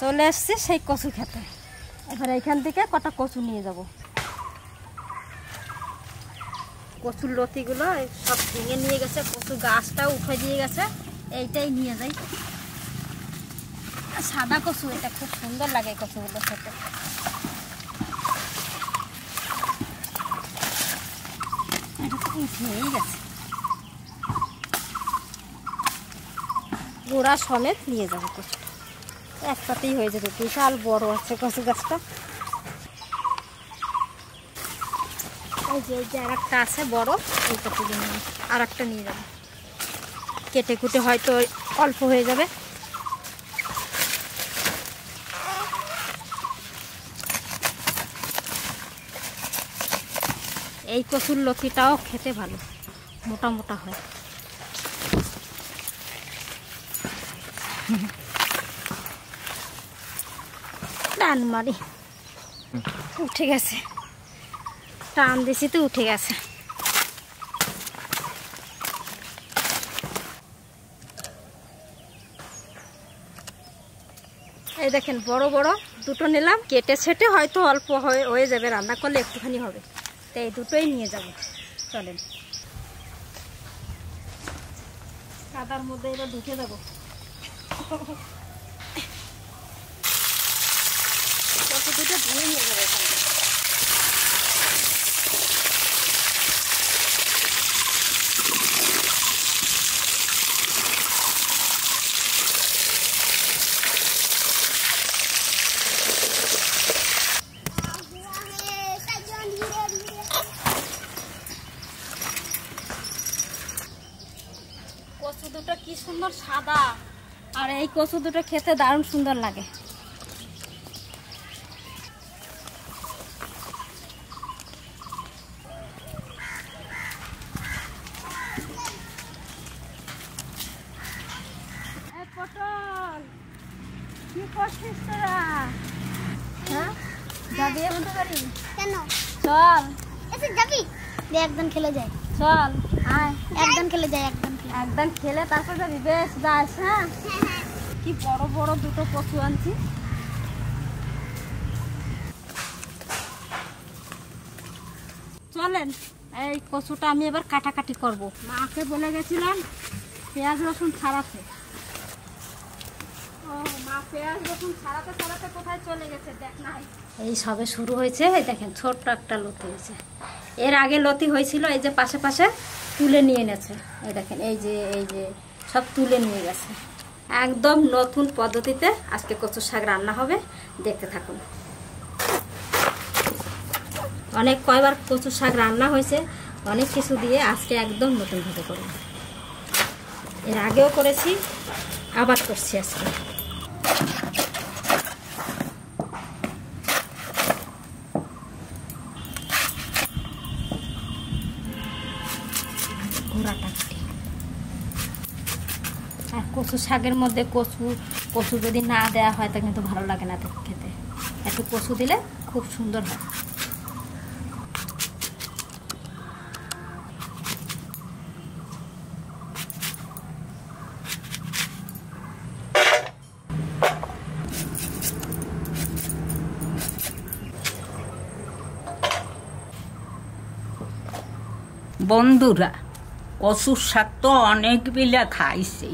চলে আসছে সেই কচু খেতে। এবার এখান থেকে কটা কচু নিয়ে যাব। কচুর লতিগুলো সব ভেঙে নিয়ে গেছে, কচু গাছটাও উঠে দিয়ে গেছে, এইটাই নিয়ে যাই। সাদা কচু, এটা খুব সুন্দর লাগে কচুগুলো খেতে। এটা তো উঠেই গেছে, গোড়া সমেত নিয়ে যাবো কচুটা, একসাথেই হয়ে যাবে। বিশাল বড় আছে কচু গাছটা। এই যে আর একটা আছে বড়, এই কচু নিয়ে আর একটা নিয়ে যাবো। কেটে কুটে হয়তো অল্প হয়ে যাবে। এই কচুর লতিটাও খেতে ভালো, মোটা মোটা হয়। টান মারি, উঠে গেছে, টান দিছি তো উঠে গেছে। এই দেখেন বড় বড় দুটো নিলাম, কেটে ছেটে হয়তো অল্প হয়ে যাবে, রান্না করলে একটুখানি হবে, তো এই দুটোই নিয়ে যাব। চলেন, কাদার মধ্যে এবার ঢুকে যাবো। কচু দুটো ধুয়ে নিয়ে যাবো এখানে। কচু দুটো কি সুন্দর সাদা, আর এই কচু দুটো খেতে দারুণ সুন্দর লাগে। পটল কি করছিস তোরা? হ্যাঁ, যাবি বলতে পারি কেন? চল, এসে যাবি, একদম খেলে যায়। চল আয়, একদম খেলে যায়, একদম খেলে তারপর যাবি। বেশ যাস। হ্যাঁ, কি বড় বড় দুটো কচু আনছি। চলেন, এই কচুটা আমি এবার কাটাকাটি করব। মাকে বলে গেছিলাম পেঁয়াজ রসুন ছাড়াতে। ও মা পেঁয়াজ রসুন ছাড়াতে ছাড়াতে কোথায় চলে গেছে দেখ না। এই সবে শুরু হয়েছে, এই দেখেন ছোট্ট একটা লতি হয়েছে। এর আগে লতি হয়েছিল, এই যে পাশে পাশে তুলে নিয়ে এনেছে। এই দেখেন এই যে সব তুলে নিয়ে গেছে। একদম নতুন পদ্ধতিতে আজকে কচু শাক রান্না হবে, দেখতে থাকুন। অনেক কয়বার কচু শাক রান্না হয়েছে অনেক কিছু দিয়ে, আজকে একদম নতুনভাবে করব। এর আগেও করেছি, আবার করছি আজকে। আর কচু শাকের মধ্যে কচু যদি না দেওয়া হয় তা কিন্তু ভালো লাগে না খেতে। একটু কচু দিলে খুব সুন্দর হয়। বন্ধুরা, কচুর শাক তো অনেক বেলা খাইছি,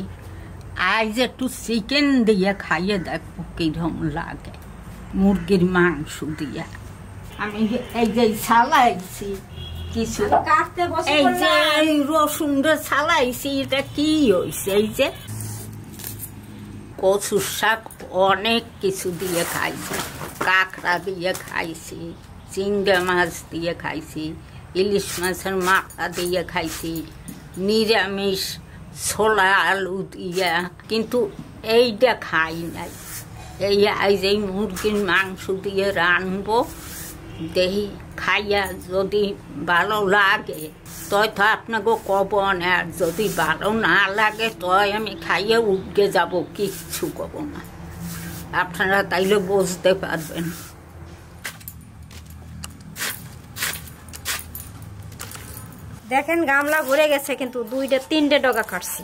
আজ একটু চিকেন দিয়ে খাইয়ে দেখবো কিরম লাগে, মুরগির মাংস দিয়া। আমি এই যে ছালাইছি কিছু, এই যে রসুনটা ছালাইছি, এটা কি হয়েছে? এই যে কচুর শাক অনেক কিছু দিয়ে খাইছি, কাঁকড়া দিয়ে খাইছি, চিংড়া মাছ দিয়ে খাইছি, ইলিশ মাছের মাথা দিয়ে খাইছি, নিরামিষ ছোলা আলু দিয়া, কিন্তু এইটা খাই নাই। এই আজ এই মুরগির মাংস দিয়ে রানবো, দেখি খাইয়া যদি ভালো লাগে তয় তো আপনাকে কব না, আর যদি ভালো না লাগে তয় আমি খাইয়ে উঠে যাব, কিচ্ছু কব না, আপনারা তাইলে বুঝতে পারবেন। দেখেন গামলা ভরে গেছে, কিন্তু 2-3টে ডগা কাটছি।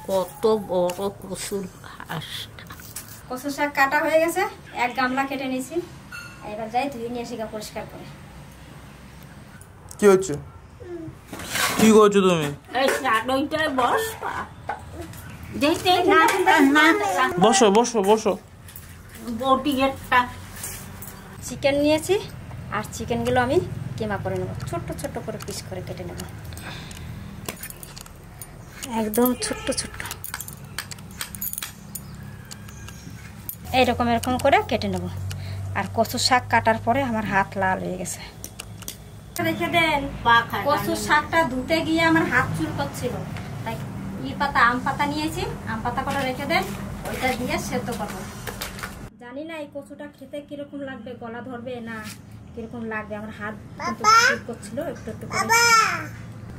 কত বড় কচুর ঘাসটা, কচু শাক কাটা হয়ে গেছে, এক গামলা কেটে নিয়েছি। এবার যাই ধুয়ে নিয়ে এসে পরিষ্কার করে। কি হচ্ছে? কি করছো তুমি? বসো বসো বসো। চিকেন নিয়েছি, আর চিকেনগুলো আমি কিমা করে নেব, ছোট্ট ছোট্ট করে পিস করে কেটে নেব, একদম ছোট্ট ছোট্ট এইরকম এরকম করে কেটে নেব। আর কচু শাক কাটার পরে আমার হাত লাল হয়ে গেছে। রেখে দেন, কচু শাকটা ধুতে গিয়ে আমার হাত চুল করছিল, তাই পাতা আম পাতা নিয়েছি, আম পাতা করে রেখে দেন, ওইটা দিয়ে সেদ্ধ করবো। জানি না এই কচুটা খেতে কিরকম লাগবে, গলা ধরবে না কিরকম লাগবে, আমার হাত চুল করছিল একটু একটু করে।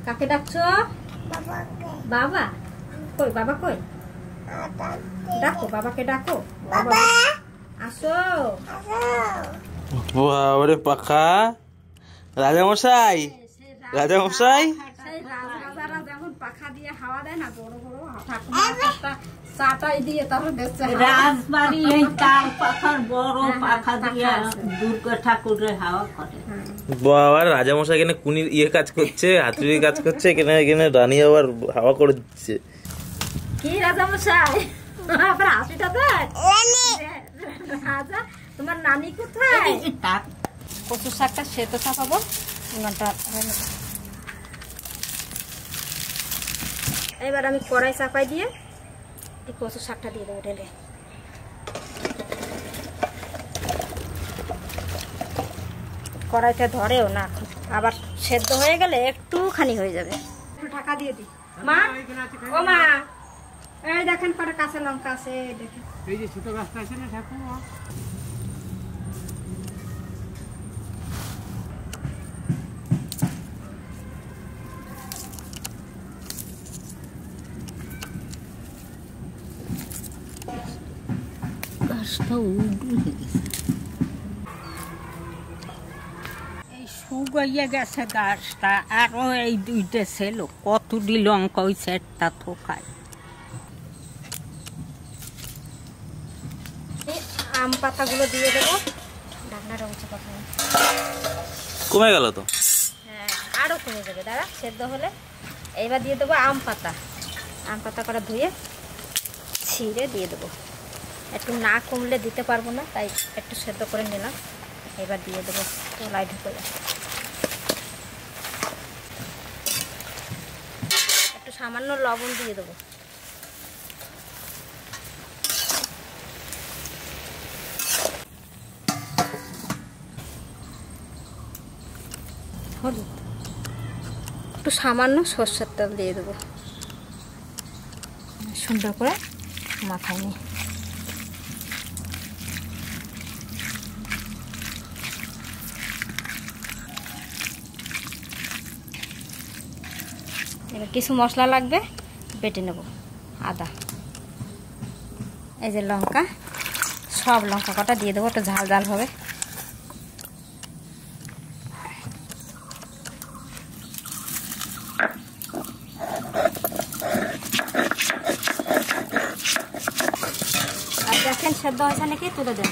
কাকে ডাকছো? বাবা কই? বাবা কই? ডাকো বাবাকে, ডাকো বাবা আসো। বাবারে পাখা, রাজামশাই রাজামশাই। রাজারা যেমন পাখা দিয়ে হাওয়া দেয় না, বড় বড় ঠাকুমা চাটাই দিয়ে তারপর রাজবাড়ি এই তার পাখার বড় পাখা দিয়ে দুর্গা ঠাকুরের হাওয়া করে। বাবা রাজামশাই এখানে কুনির কাজ করছে, হাতুড়ির কাজ করছে, এখানে রানী আবার হাওয়া করে দিচ্ছে। কি রাজামশাই আপনার হাসিটা দেয়? রাজা তোমার নানি কোথায়? কচু শাকটা সেদ্ধ চাপাবো, এবার আমি কড়াই চাপাই দিয়ে এই কচু শাকটা দিয়ে দেবো ঢেলে। কড়াইটা ধরেও না, আবার সেদ্ধ হয়ে গেলে একটুখানি হয়ে যাবে। একটু ঢাকা দিয়ে দিই। মা, ও মা, এই দেখেন কটা কাঁচা লঙ্কা আছে, দেখেন এই যে ছোট গাছটা আছে না ঠাকুমা, শুকাইয়া গেছে গাছটা, আরো এই দুইটা ছিল, কতটি লঙ্কা হয়েছে একটা থোকায়। আম পাতাগুলো দিয়ে দেবো, ঢাকনাটা উঁচু কথা কমে গেল তো। হ্যাঁ আরো কমে যাবে, দাঁড়া সেদ্ধ হলে। এইবার দিয়ে দেবো আম পাতা, আম পাতা করে ধুয়ে ছিঁড়ে দিয়ে দেবো। একটু না কমলে দিতে পারবো না, তাই একটু সেদ্ধ করে নিলাম। এবার দিয়ে দেবো কলাই ঢুকে, একটু সামান্য লবণ দিয়ে দেবো। হলুদ, একটু সামান্য সরষের তেল দিয়ে দেবো, সুন্দর করে মাখাই নিই। এবার কিছু মশলা লাগবে, বেটে নেব। আদা, এই যে লঙ্কা, সব লঙ্কা কটা দিয়ে দেবো, একটু ঝাল ঝাল হবে। আর দেখেন সেদ্ধ হয়েছে নাকি, তুলে দেন।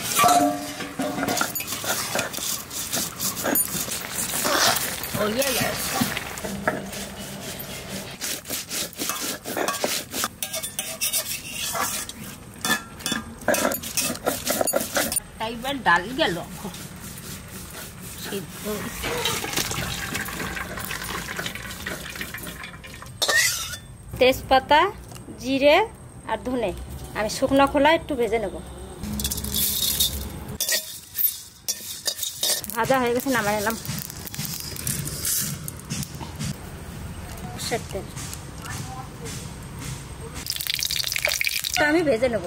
এবার ডাল গেল সিদ্ধ। তেজপাতা, জিরে আর ধনে আমি শুকনো খোলা একটু ভেজে নেব। ভাজা হয়ে গেছে, নামাই নিলাম। আমি ভেজে নেব।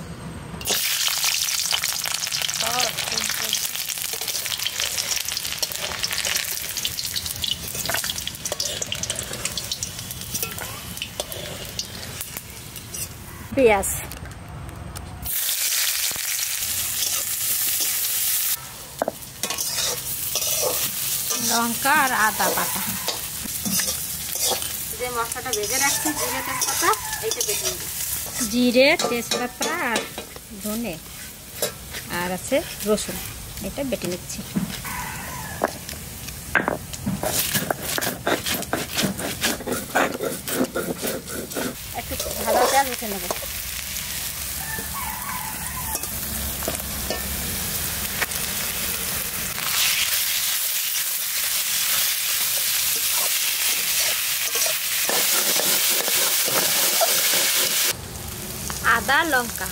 পেঁয়াজ, লঙ্কা আর আদা বাটা, যে মশলাটা ভেজে রাখছি, জিরে তেজপাতা, এইটা বেটে নেব। জিরে তেজপাতা আর ধনে আর আছে রসুন, এটা বেটে নিচ্ছি। একটু ভাজা পেঁয়াজ বেটে নেব। আদা লঙ্কা,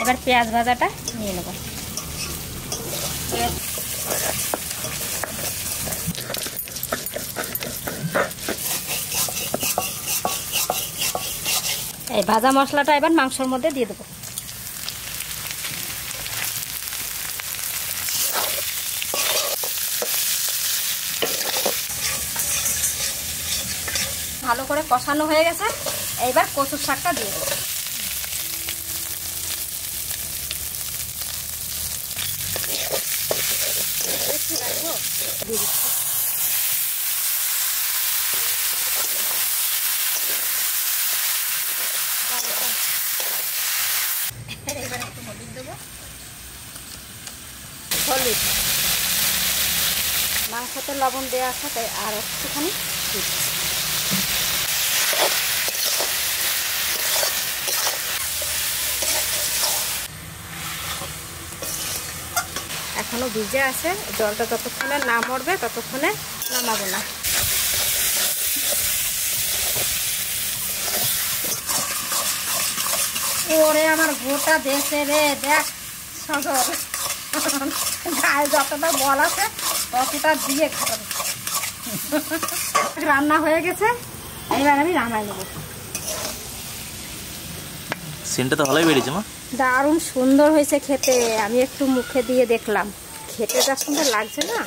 এবার পেঁয়াজ ভাজাটা নিয়ে নেব। এই ভাজা মশলাটা এবার মাংসের মধ্যে দিয়ে দেবো। ভালো করে কষানো হয়ে গেছে, এইবার কচুর শাকটা দিয়ে দেবো। এবার একটু হলুদ দেবো, হলুদ, মাংসতে লবণ দেওয়া আছে তাই আর একটুখানি এখনো ভিজে আছে, জলটা যতক্ষণে না মরবে ততক্ষণে নামাবো না। ওরে আমার গোটা দেশে রে, দেখ সজল গায়ে যতটা বল আছে ততটা দিয়ে খাবে। রান্না হয়ে গেছে, এইবার আমি রান্নায় নেবো। সেন্টটা তো ভালোই বেরিয়েছে মা, দারুণ সুন্দর হয়েছে খেতে। আমি একটু মুখে দিয়ে দেখলাম, খেতে যা সুন্দর লাগছে না,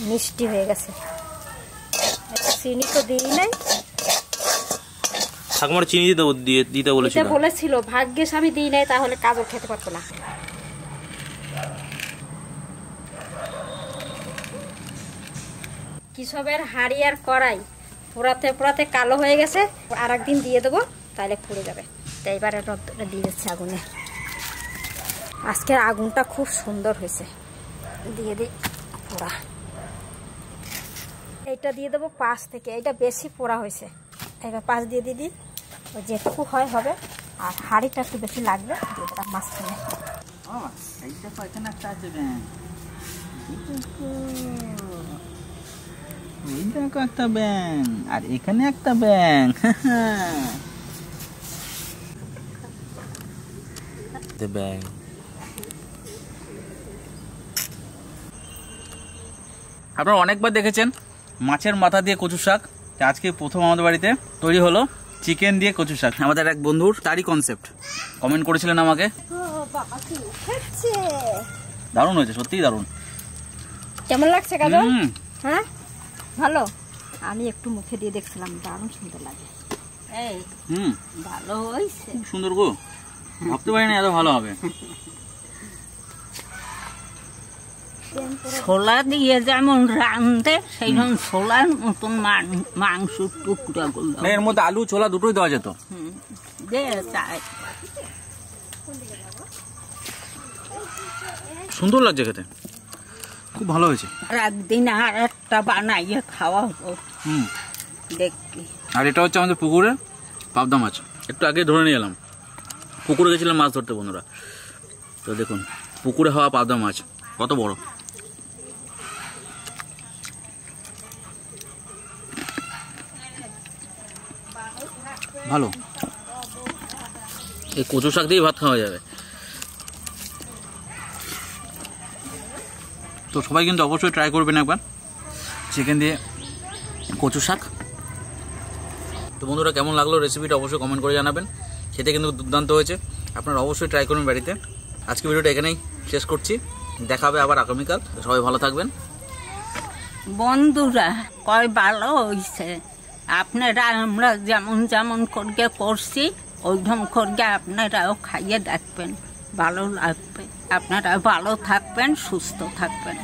মিষ্টি হয়ে গেছে। চিনি তো দিই নাই, ঠাকুমার চিনি দিতে বলেছিল, ভাগ্যেস আমি দিই নাই, তাহলে কাজও খেতে পারতো না। কিসবের হাঁড়ি আর কড়াই পোড়াতে পোড়াতে কালো হয়ে গেছে, আর একদিন দিয়ে দেবো তাহলে পুড়ে যাবে। তাই এবার রোদটা দিয়ে দিচ্ছি আগুনে। আজকের আগুনটা খুব সুন্দর হয়েছে, দিয়ে দিই পোড়া। এইটা দিয়ে দেবো পাশ থেকে, এইটা বেশি পোড়া হয়েছে, এবার পাশ দিয়ে দিদি, ওই যেটুকু হয় হবে। আর হাঁড়িটা একটু বেশি লাগবে, দিয়ে দিলাম মাঝখানে। একটা ব্যাং আর এখানে একটা ব্যাং। ব্যাং আপনারা অনেকবার দেখেছেন মাছের মাথা দিয়ে কচু শাক, আজকে প্রথম আমাদের বাড়িতে তৈরি হলো চিকেন দিয়ে কচু শাক। আমাদের এক বন্ধুর তারই কনসেপ্ট, কমেন্ট করেছিলেন আমাকে। দারুণ হয়েছে, সত্যিই দারুণ। কেমন লাগছে কাজল? হ্যাঁ ভালো, আমি একটু মুখে দিয়ে দেখছিলাম, দারুণ সুন্দর লাগে। এই ভালো হয়েছে, সুন্দর গো, ভাবতে পারিনি এত ভালো হবে। ছোলা দিয়ে যেমন রাঁধতে সেইরকম ছোলার মতন মাংস টুকরা করলো। এর মধ্যে আলু ছোলা দুটোই দেওয়া যেত। সুন্দর লাগছে খেতে, খুব ভালো হয়েছে। আর একদিন আর একটা বানাইয়ে খাওয়া হবো দেখি। আর এটা হচ্ছে আমাদের পুকুরের পাবদা মাছ, একটু আগে ধরে নিয়ে এলাম। পুকুরে গেছিলাম মাছ ধরতে বন্ধুরা, তো দেখুন পুকুরে হওয়া পাবদা মাছ কত বড়। ভালো, এই কচু শাক দিয়ে ভাত খাওয়া যাবে। তো সবাই কিন্তু অবশ্যই ট্রাই করবেন একবার চিকেন দিয়ে কচু শাক। তো বন্ধুরা কেমন লাগলো রেসিপিটা অবশ্যই কমেন্ট করে জানাবেন। খেতে কিন্তু দুর্দান্ত হয়েছে, আপনারা অবশ্যই ট্রাই করুন বাড়িতে। আজকে ভিডিওটা এখানেই শেষ করছি, দেখা হবে আবার আগামীকাল। সবাই ভালো থাকবেন। বন্ধুরা কয় ভালো হয়েছে, আপনারা আমরা যেমন যেমন করে করছি ওইরকম করে আপনারাও খাইয়ে দেখবেন, ভালো লাগবে। আপনারা ভালো থাকবেন, সুস্থ থাকবেন।